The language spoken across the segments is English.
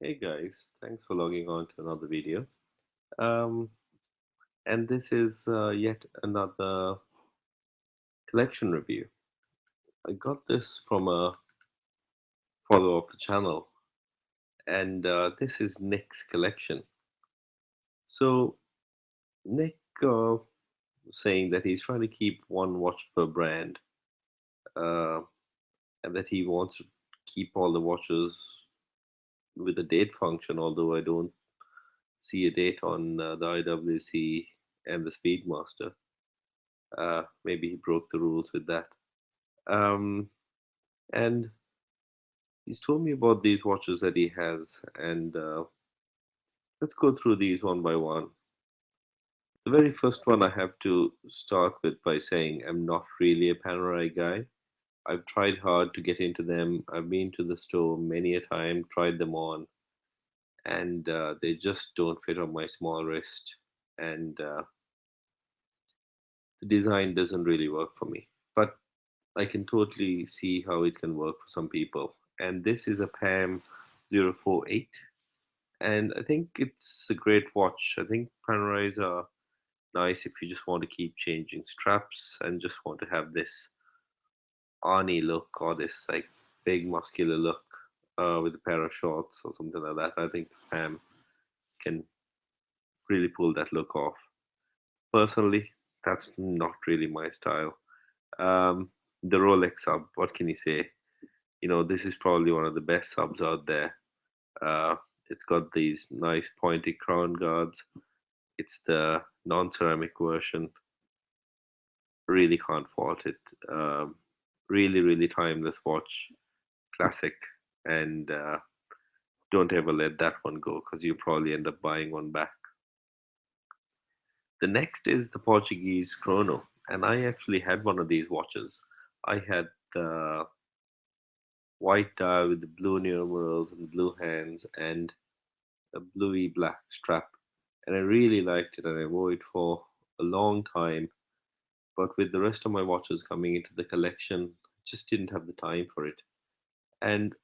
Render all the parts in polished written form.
Hey guys, thanks for logging on to another video. Um, and this is yet another collection review. I got this from a follower of the channel, and this is Nick's collection. So, Nick saying that he's trying to keep one watch per brand, uh, and that he wants to keep all the watches with a date function, although I don't see a date on the IWC and the Speedmaster. Maybe he broke the rules with that. Um, and he's told me about these watches that he has, and let's go through these one by one. The very first one I have to start with by saying I'm not really a Panerai guy. I've tried hard to get into them. I've been to the store many a time, tried them on, and they just don't fit on my small wrist. And the design doesn't really work for me. But I can totally see how it can work for some people. And this is a PAM 048. And I think it's a great watch. I think Panerais are nice if you just want to keep changing straps and just want to have this Arnie look or this like big muscular look with a pair of shorts or something like that. I think Pam can really pull that look off. Personally, that's not really my style. Um, the Rolex sub, what can you say? This is probably one of the best subs out there. Uh, it's got these nice pointy crown guards. It's the non-ceramic version. Really can't fault it. Really, really timeless watch, classic, and don't ever let that one go because you probably end up buying one back. The next is the Portuguese Chrono, and I actually had one of these watches. I had the white dial with the blue numerals and blue hands and a bluey black strap, and I really liked it, and I wore it for a long time. But with the rest of my watches coming into the collection, just didn't have the time for it. And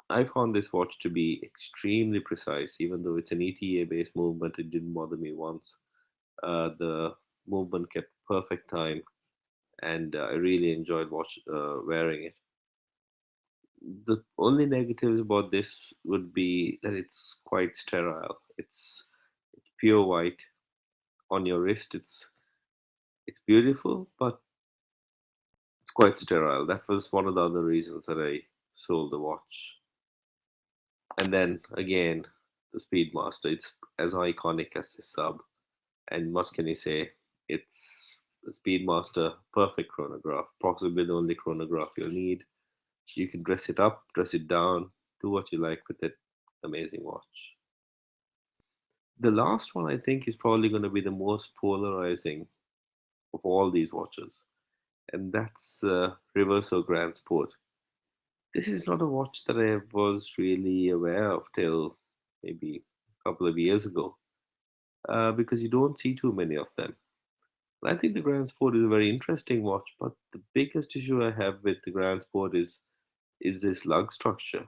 I found this watch to be extremely precise, even though it's an ETA based movement, it didn't bother me once. The movement kept perfect time, and I really enjoyed wearing it. The only negatives about this would be that it's quite sterile. It's pure white on your wrist. It's beautiful, but it's quite sterile. That was one of the other reasons that I sold the watch. And then again, the Speedmaster. It's as iconic as the sub. And what can you say? It's the Speedmaster perfect chronograph, possibly the only chronograph you'll need. You can dress it up, dress it down, do what you like with it. Amazing watch. The last one I think is probably going to be the most polarizing of all these watches, and that's Reverso Grand Sport. This is not a watch that I was really aware of till maybe a couple of years ago, because you don't see too many of them. I think the Grand Sport is a very interesting watch, but the biggest issue I have with the Grand Sport is this lug structure.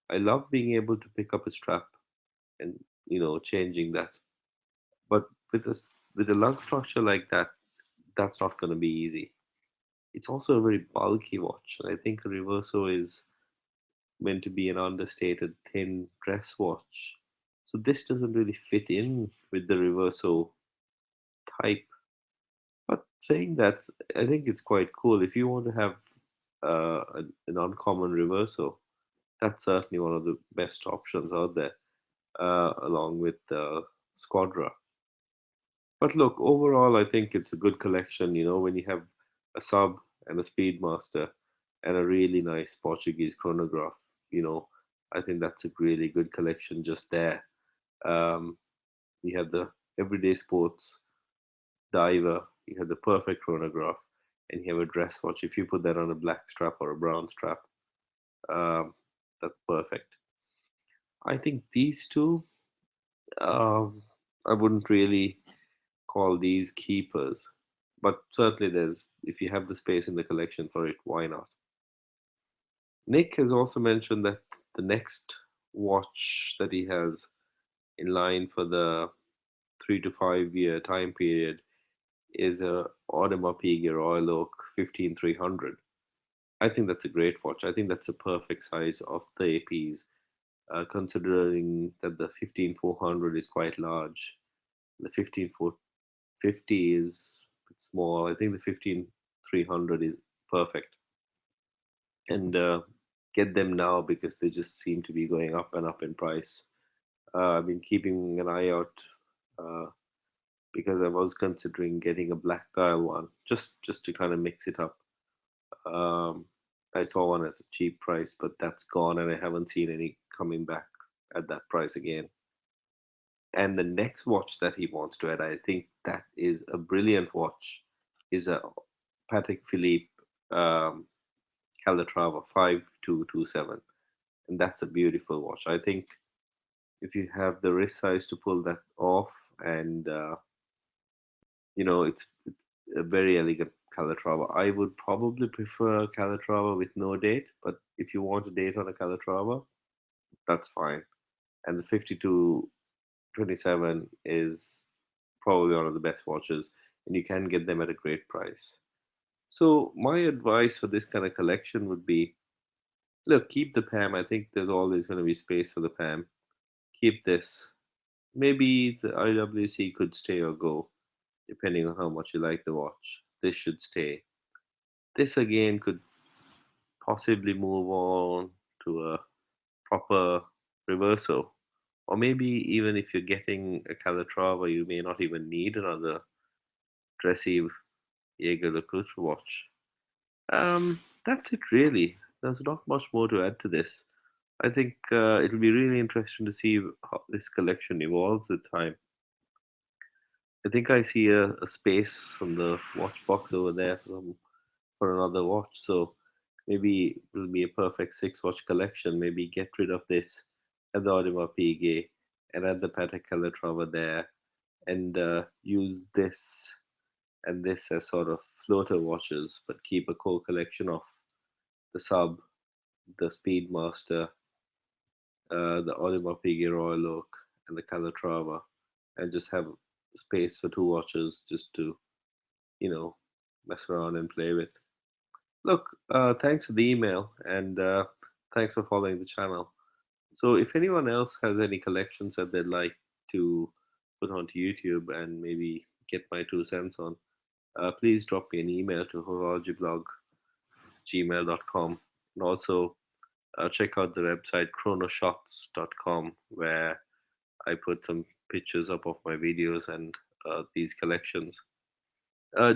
I love being able to pick up a strap and changing that, but with a lug structure like that, that's not going to be easy. It's also a very bulky watch, and I think a Reverso is meant to be an understated thin dress watch. So this doesn't really fit in with the Reverso type. But saying that, I think it's quite cool. If you want to have an uncommon Reverso, that's certainly one of the best options out there, along with Squadra. But look, overall, I think it's a good collection. When you have a sub and a Speedmaster and a really nice Portuguese chronograph, you know, I think that's a really good collection just there. Um, you have the everyday sports diver, you have the perfect chronograph, and you have a dress watch. If you put that on a black strap or a brown strap, um, that's perfect. I think these two, um, I wouldn't really call these keepers, but certainly there's if you have the space in the collection for it, why not? Nick has also mentioned that the next watch that he has in line for the 3 to 5 year time period is a Audemars Piguet Royal Oak 15300. I think that's a great watch. I think that's a perfect size of the APs, considering that the 15400 is quite large. The 15450 is small. I think the 15300 is perfect. And get them now because they just seem to be going up and up in price. I've been keeping an eye out uh, because I was considering getting a black dial one just to kind of mix it up. Um, I saw one at a cheap price, but that's gone, and I haven't seen any coming back at that price again. And the next watch that he wants to add, I think that is a brilliant watch, is a Patek Philippe um, Calatrava 5227, and that's a beautiful watch. I think if you have the wrist size to pull that off, and it's a very elegant Calatrava. I would probably prefer Calatrava with no date, but if you want a date on a Calatrava, that's fine. And the 5227 is probably one of the best watches, and you can get them at a great price. So my advice for this kind of collection would be, look, keep the PAM. I think there's always going to be space for the PAM. Keep this. Maybe the IWC could stay or go, depending on how much you like the watch. This should stay. This again could possibly move on to a proper reverso. Or maybe even if you're getting a Calatrava, you may not even need another dressy Jaeger LeCoultre watch. That's it really. There's not much more to add to this. I think it'll be really interesting to see how this collection evolves with time. I think I see a space on the watch box over there for another watch. So maybe it'll be a perfect six watch collection. Maybe get rid of this, add the Audemars Piguet, and add the Patek Calatrava there, and use this and this as sort of floater watches, but keep a core collection of the Sub, the Speedmaster, the Audemars Piguet Royal Oak, and the Calatrava, and just have space for two watches just to, you know, mess around and play with. Look, thanks for the email, and thanks for following the channel. So, if anyone else has any collections that they'd like to put onto YouTube and maybe get my 2 cents on, please drop me an email to horologyblog@gmail.com. And also, check out the website chronoshots.com, where I put some pictures up of my videos and these collections.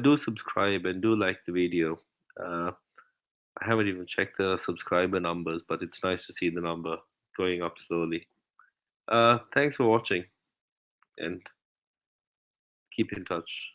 Do subscribe and do like the video. Uh, I haven't even checked the subscriber numbers, but it's nice to see the number going up slowly. Thanks for watching and keep in touch.